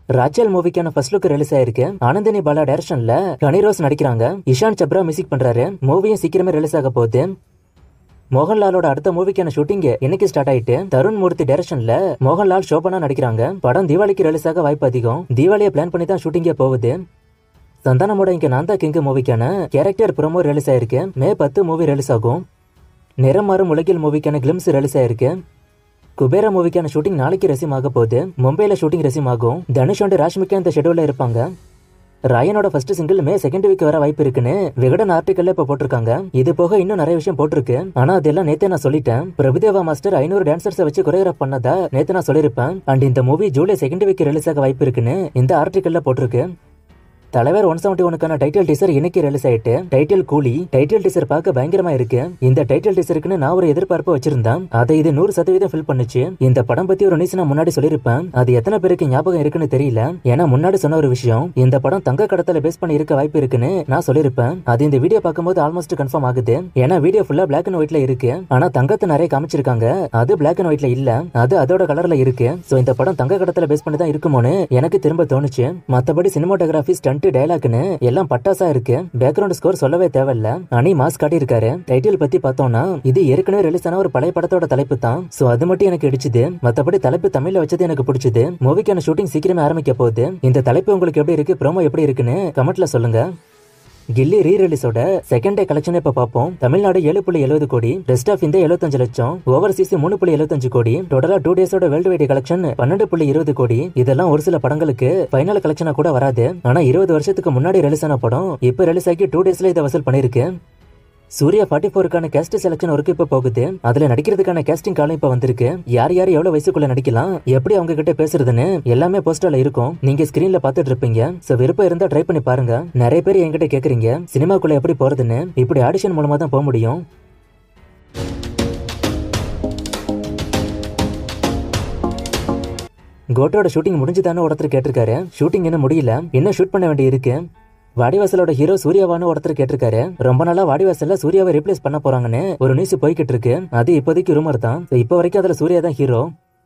Rachel மூவிக்கான first look release ஆயிருக்கு. ஆனந்தினி பாலா டைரக்ஷன்ல honey rose நடிக்கிறாங்க. இஷான் சப்ரா மியூசிக் பண்றாரு. மூவியும் சீக்கிரமே ரிலீஸ் ஆக போகுது. மோகன்லாலோட அடுத்த மூவிக்கான ஷூட்டிங் இன்னைக்கு ஸ்டார்ட் ஆயிட்டு தருண் மூர்த்தி டைரக்ஷன்ல மோகன்லால் ஷோபனா நடிக்கிறாங்க. படம் தீபாவளிக்கு ரிலீஸ் ஆக வாய்ப்பு அதிகம். தீபாவளியை பிளான் பண்ணி தான் ஷூட்டிங்கே போகுது. சந்தானமோட இங்க நான் தான் கிங் மூவிக்கான கேரக்டர் ப்ரோமோ ரிலீஸ் ஆயிருக்கு. மே 10 மூவி ரிலீஸ் ஆகும். நிறம் மாறும் உலகில் மூவிக்கான கிளிம்ஸ் ரிலீஸ் ஆயிருக்கு. குபேரா மூவிக்கான ஷூட்டிங் நாளைக்கு ரெசியூம் ஆக போகுது. மும்பைல ஷூட்டிங் ரெசியூம் ஆகும். தனுஷ் அண்ட் ராஷ்மிகா இந்த ஷெட்யூல்ல இருப்பாங்க. ராயனோட ஃபர்ஸ்ட் சிங்கிள் மே 2nd வீக் வர வாய்ப்பு இருக்குன்னு விகடன் ஆர்டிக்கல்ல இப்ப போட்டிருக்காங்க. இது போக இன்னும் நிறைய விஷயம் போட்டிருக்கு. ஆனா அதெல்லாம் நேத்தே நான் சொல்லிட்டேன். பிரபுதேவா மாஸ்டர் 500 டான்சர்ஸை வச்சு கொரியோகிராஃப் பண்ணதா நேத்து நான் சொல்லியிருப்பேன். அண்ட் இந்த movie July 2nd week release ஆக வாய்ப்பு இருக்குன்னு இந்த ஆர்டிக்கல்ல போட்டிருக்கு. தலைவர் 171க்கான டைட்டில் டீசர் இன்னைக்கு ரிலீஸ் ஆயிட்டு டைட்டில் கூலி. டைட்டில் டீசர் பார்க்க பயங்கரமா இருக்கு. இந்த டைட்டில் டீசருக்குன்னு நான் ஒரு எதிர்பார்ப்பு வச்சிருந்தேன். அதை இது 100% ஃபில் பண்ணுச்சு. இந்த படம் பத்தி ஒரு நியூஸ் நான் முன்னாடி சொல்லியிருப்பேன். அது எத்தனை பேருக்கு ஞாபகம் இருக்குன்னு தெரியல. ஏன்னா முன்னாடி சொன்ன ஒரு விஷயம் இந்த படம் தங்க கடத்தல பேஸ் பண்ணி இருக்க வாய்ப்பு இருக்குன்னு நான் சொல்லியிருப்பேன். அது இந்த வீடியோ பார்க்கும்போது ஆல்மோஸ்ட் கன்ஃபார்ம் ஆகுது. ஏன்னா வீடியோ ஃபுல்லா பிளாக் அண்ட் ஒயிட்ல இருக்கு. ஆனா தங்கத்தை நிறைய காமிச்சிருக்காங்க. அது பிளாக் அண்ட் ஒயிட்ல இல்ல. அது அதோட கலர்ல இருக்கு. சோ இந்த படம் தங்க கடத்தல பேஸ் பண்ணி தான் இருக்குமோன்னு எனக்கு திரும்ப தோணுச்சு. மத்தபடி சினிமாட்டோகிராஃபி ஸ்டண்ட் டைலாக்னு எல்லாம் பட்டாசா இருக்கு. பேக்ரவுண்ட் ஸ்கோர் சொல்லவே தேவையில்ல. அனி மாஸ் காட்டி இருக்காரு. டைட்டில் பத்தி பார்த்தோம்னா இது ஏற்கனவே ரிலீஸ் ஆன ஒரு பழைய படத்தோட தலைப்பு தான். சோ அது மட்டும் எனக்கு இடிச்சுது. மத்தபடி தலைப்பு தமிழ்ல வச்சது எனக்கு பிடிச்சது. மூவிக்கான ஷூட்டிங் சீக்கிரமே ஆரம்பிக்க போகுது. இந்த தலைப்பு உங்களுக்கு எப்படி இருக்கு, ப்ரோமோ எப்படி இருக்குன்னு கமெண்ட்ல சொல்லுங்க. கில்லி ரீ ரிலீஸோட செகண்ட் டே கலெக்ஷன் இப்ப பார்ப்போம். தமிழ்நாடு 7.70 கோடி, ரெஸ்ட் ஆஃப் இந்த 75 லட்சம், ஓவர்சீஸ் 3.75 கோடி, டோட்டலா 2 டேஸோட வேர்ல்டு வைட் கலெக்ஷன் 12.20 கோடி. இதெல்லாம் ஒரு சில படங்களுக்கு ஃபைனல் கலெக்ஷனா கூட வராது. ஆனா 20 வருஷத்துக்கு முன்னாடி ரிலீஸ் ஆன படம் இப்ப ரிலீஸ் ஆகி 2 டேஸ்ல இதை வசூல் பண்ணிருக்கு. சூர்யா 44க்கான கேஸ்ட் செலக்ஷன் ஒர்க் இப்ப போகுது. அதுல நடிக்கிறதுக்கான கேஸ்டிங் காலம் இப்ப வந்திருக்கு. யார் யார் எவ்வளவு வயசுக்குள்ள நடிக்கலாம், எப்படி அவங்க கிட்ட பேசுறதுன்னு எல்லாமே போஸ்டர்ல இருக்கும். நீங்க ஸ்கிரீன்ல பாத்துட்டு இருப்பீங்க. சோ விருப்பம் இருந்தா ட்ரை பண்ணி பாருங்க. நிறைய பேர் என்கிட்ட கேக்குறீங்க சினிமாக்குள்ள எப்படி போறதுன்னு. இப்படி ஆடிஷன் மூலமா தான் போக முடியும். கோட்டோட ஷூட்டிங் முடிஞ்சுதானே ஒருத்தர் கேட்டிருக்காரு. ஷூட்டிங் இன்னும் முடியல, இன்னும் ஷூட் பண்ண வேண்டி இருக்கு. வாடிவாசலோட ஹீரோ சூர்யாவானு ஒருத்தர் கேட்டிருக்காரு. ரொம்ப நாளா வாடிவாசல்ல சூர்யாவை ரீப்ளேஸ் பண்ண போறாங்கன்னு ஒரு நியூஸ் போய்கிட்டு இருக்கு. அது இப்போதைக்கு ரூமர் தான். இப்ப வரைக்கும் அதுல சூர்யா தான் ஹீரோ.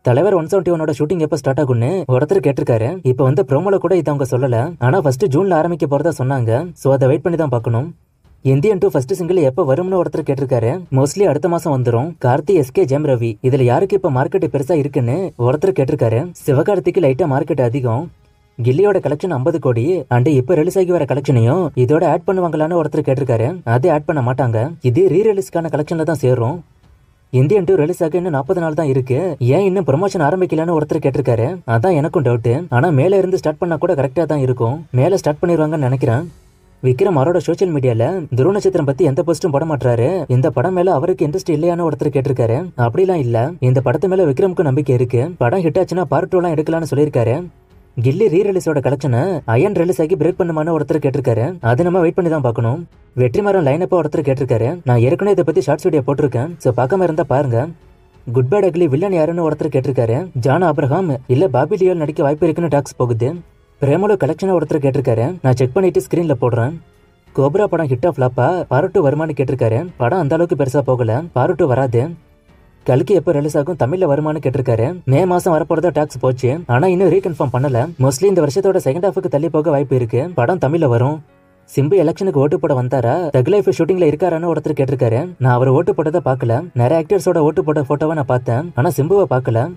தலைவர் 171 ஷூட்டிங் எப்ப ஸ்டார்ட் ஆகும்னு ஒருத்தர் கேட்டிருக்காரு. இப்ப வந்து ப்ரோமோல கூட இதை அவங்க சொல்லல. ஆனா ஃபர்ஸ்ட் ஜூன்ல ஆரம்பிக்க போறதா சொன்னாங்க. சோ அதை வெயிட் பண்ணி தான் பார்க்கணும். இந்தியன் 2 ஃபர்ஸ்ட் சிங்கிள் எப்ப வரும்னு ஒருத்தர் கேட்டிருக்காரு. மோஸ்ட்லி அடுத்த மாசம் வந்துரும். கார்த்தி, எஸ்கே, ஜெயம் ரவி இதுல யாருக்கு இப்ப மார்க்கெட் பெருசா இருக்குன்னு ஒருத்தர் கேட்டிருக்காரு. சிவகார்த்திக்கு லைட்டா மார்க்கெட் அதிகம். கில்லியோட கலெக்ஷன் 50 கோடி அண்ட் இப்ப ரிலீஸ் ஆகி வர கலெக்ஷனையும் இதோட ஆட் பண்ணுவாங்களான்னு ஒருத்தர் கேட்டிருக்காரு. அது ஆட் பண்ண மாட்டாங்க. இது ரீ ரிலீஸ்க்கான கலெக்ஷன்ல தான் சேரும். இந்தியன் 2 ரிலீஸ் ஆக இன்னும் 40 நாள் தான் இருக்கு. ஏன் இன்னும் ப்ரொமோஷன் ஆரம்பிக்கலன்னு ஒருத்தர் கேட்டிருக்காரு. அதான் எனக்கும் டவுட். ஆனா மேல இருந்து ஸ்டார்ட் பண்ணா கூட கரெக்டா தான் இருக்கும். மேல ஸ்டார்ட் பண்ணிடுவாங்கன்னு நினைக்கிறேன். விக்ரம் அவரோட சோசியல் மீடியால துருவ நட்சத்திரம் பத்தி எந்த போஸ்டும் போட மாட்டாரு. இந்த படம் மேல அவருக்கு இன்ட்ரெஸ்ட் இல்லையான்னு ஒருத்தர் கேட்டிருக்காரு. அப்படிலாம் இல்ல. இந்த படத்து மேல விக்ரமுக்கு நம்பிக்கை இருக்கு. படம் ஹிட் ஆச்சுன்னா பார்ட் 2 எல்லாம் எடுக்கலாம்னு சொல்லியிருக்காரு. கில்லி ரீ ரிலீஸோட கலெக்ஷனை அயன் ரிலீஸ் ஆகி பிரேக் பண்ணுமான்னு ஒருத்தர் கேட்டிருக்காரு. அது நம்ம வெயிட் பண்ணி தான் பார்க்கணும். வெற்றிமாறன் லைனப்பா ஒருத்தர் கேட்டிருக்காரு. நான் ஏற்கனவே இதை பத்தி ஷார்ட்ஸ் வீடியோ போட்டிருக்கேன். சோ பார்க்காம இருந்தா பாருங்க. குட் பேட் அக்லி வில்லன் யாருன்னு ஒருத்தர் கேட்டிருக்காரு. ஜான் ஆப்ரஹாம் இல்ல பாபி லியோல் நடிக்க வாய்ப்பு இருக்குன்னு டாக்ஸ் போகுது. பிரேமலோ கலெக்ஷனை ஒருத்தர் கேட்டிருக்காரு. நான் செக் பண்ணிட்டு ஸ்கிரீன்ல போடுறேன். கோப்ரா படம் ஹிட் ஆஃப் லாப்பா பார்ட் 2 வருமானு கேட்டிருக்காரு. படம் அந்த அளவுக்கு பெருசா போகல. பார்ட் 2 வராது. கல்கி எப்ப ரிலீஸ் ஆகும், தமிழ்ல வருமானு கேட்டிருக்காரு. மே மாசம் வரப்போறதா டாக்ஸ் போச்சு. ஆனா இன்னும் ரீகன்ஃபார்ம் பண்ணல. மோஸ்ட்லி இந்த வருஷத்தோட செகண்ட் ஹாஃபுக்கு தள்ளி போக வாய்ப்பு இருக்கு. படம் தமிழ்ல வரும். சிம்பு எலெக்ஷனுக்கு ஓட்டு போட வந்தாரா, தக் லைஃப் ஷூட்டிங்ல இருக்காரான்னு ஒருத்தர் கேட்டிருக்காரு. நான் அவர் ஓட்டு போட்டதை பார்க்கல. நிறைய ஆக்டர்ஸோட ஓட்டு போட்ட போட்டோவை நான் பார்த்தேன். ஆனா சிம்புவை பார்க்கல.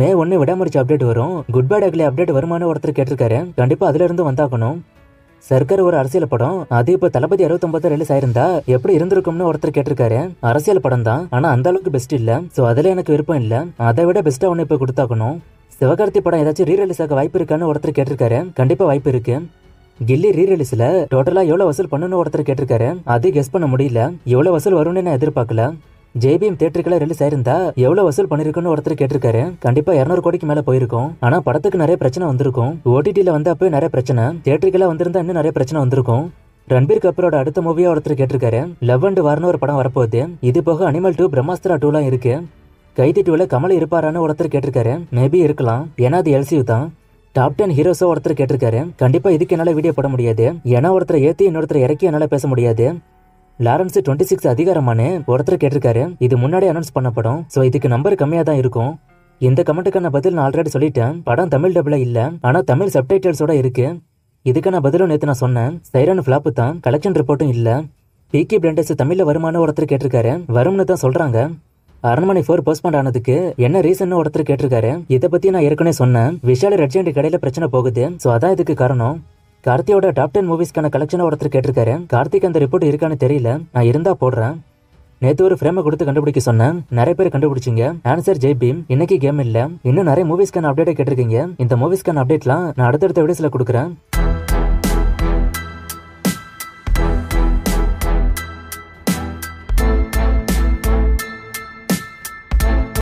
மே 1 விடாமுடிச்சு அப்டேட் வரும். குட் பேட் அக்லி அப்டேட் வருமானு ஒருத்தர் கேட்டிருக்காரு. கண்டிப்பா அதுல இருந்து வந்தாகணும். சர்க்கார் ஒரு அரசியல் படம். அது இப்ப தளபதி 69 ரிலீஸ் ஆயிருந்தா எப்படி இருந்திருக்கும்னு ஒருத்தர் கேட்டிருக்காரு. அரசியல் படம் தான், ஆனா அந்த அளவுக்கு பெஸ்ட் இல்ல. சோ அதுல எனக்கு விருப்பம் இல்ல. அதை விட பெஸ்டா ஒண்ணு இப்ப கொடுத்தாக்கணும். சிவகார்த்தி படம் ஏதாச்சும் ரீ ரிலீஸ் ஆக வாய்ப்பு இருக்கான்னு ஒருத்தர் கேட்டிருக்காரு. கண்டிப்பா வாய்ப்பு இருக்கு. கில்லி ரீ ரிலீஸ்ல டோட்டலா எவ்வளவு வசூல் பண்ணணும்னு ஒருத்தர் கேட்டிருக்காரு. அது கெஸ் பண்ண முடியல. எவ்வளவு வசூல் வரும்னு நான் எதிர்பார்க்கல. ஜேபிஎம் தியேட்டருக்குள்ள ரிலீஸ் ஆயிருந்தா எவ்வளவு வசூல் பண்ணிருக்குன்னு ஒருத்தர் கேட்டிருக்காரு. கண்டிப்பா 200 கோடிக்கு மேல போயிருக்கும். ஆனா படத்துக்கு நிறைய பிரச்சனை வந்திருக்கும். ஓடிடில வந்து அப்பவே நிறைய பிரச்சனை, தியேட்டருக்குள்ள வந்திருந்தா இன்னும் நிறைய பிரச்சனை வந்திருக்கும். ரன்பீர் கபூரோட அடுத்த மூவியா ஒருத்தர் கேட்டிருக்காரு. லவ் அண்ட் வார்னு ஒரு படம் வரப்போகுது. இது போக அனிமல் 2, பிரம்மாஸ்திரா 2 இருக்கு. கைதி 2ல கமல் இருப்பாரான்னு ஒருத்தர் கேட்டிருக்காரு. மேபி இருக்கலாம், ஏன்னா அது எல்சியூ தான். டாப் 10 ஹீரோஸோ ஒருத்தர் கேட்டிருக்காரு. கண்டிப்பா இதுக்கு என்னால வீடியோ போட முடியாது. ஏன்னா ஒருத்தர் ஏத்தி இன்னொருத்தர் இறக்கி என்னால பேச முடியாது. லாரன்ஸ் 26 அதிகாரமானு ஒருத்தர் கேட்டிருக்காரு. இது முன்னாடி அனௌன்ஸ் பண்ணப்படும். சோ இதுக்கு நம்பர் கம்மியா தான் இருக்கும். இந்த கமெண்ட்டுக்கான பதில் நான் ஆல்ரெடி சொல்லிட்டேன். படம் தமிழ் டப்ல இல்ல, ஆனா தமிழ் சப்டைட்டில்ஸோட இருக்கு. இதுக்கான பதிலும் நேத்து நான் சொன்னேன். சைரன் ஃபிளாப் தான், கலெக்ஷன் ரிப்போர்ட்டும் இல்ல. பீக்கி பிளண்டர்ஸ் தமிழ்ல வருமானு ஒருத்தர் கேட்டிருக்காரு. வரும்னு தான் சொல்றாங்க. அரண்மனை 4 போஸ்ட்போன் ஆனதுக்கு என்ன ரீசன் ஒருத்தர் கேட்டிருக்காரு. இதை பத்தி நான் ஏற்கனவே சொன்னேன். விஷால் ரெட் ஜெயண்ட் கடையில பிரச்சனை போகுது, சோ அதான் இதுக்கு காரணம். கார்த்தியோட டாப் 10 மூவிஸ்க்கான கலெக்ஷன் ஒருத்தர் கேட்டிருக்காரு. கார்த்திக் அந்த ரிப்போர்ட் இருக்கான்னு தெரியல, நான் இருந்தா போடுறேன். நேத்து ஒரு ஃப்ரேமை கொடுத்து கண்டுபிடிக்க சொன்னேன், நிறைய பேர் கண்டுபிடிச்சிங்க. ஆன்சர் ஜெய் பீம். இன்னைக்கு கேம் இல்ல, இன்னும் நிறைய மூவிஸ்க்கான அப்டேட் கேட்டிருக்கீங்க. இந்த மூவிஸ்க்கான அப்டேட்லாம் நான் அடுத்தடுத்த வீடியோஸ்ல கொடுக்குறேன்.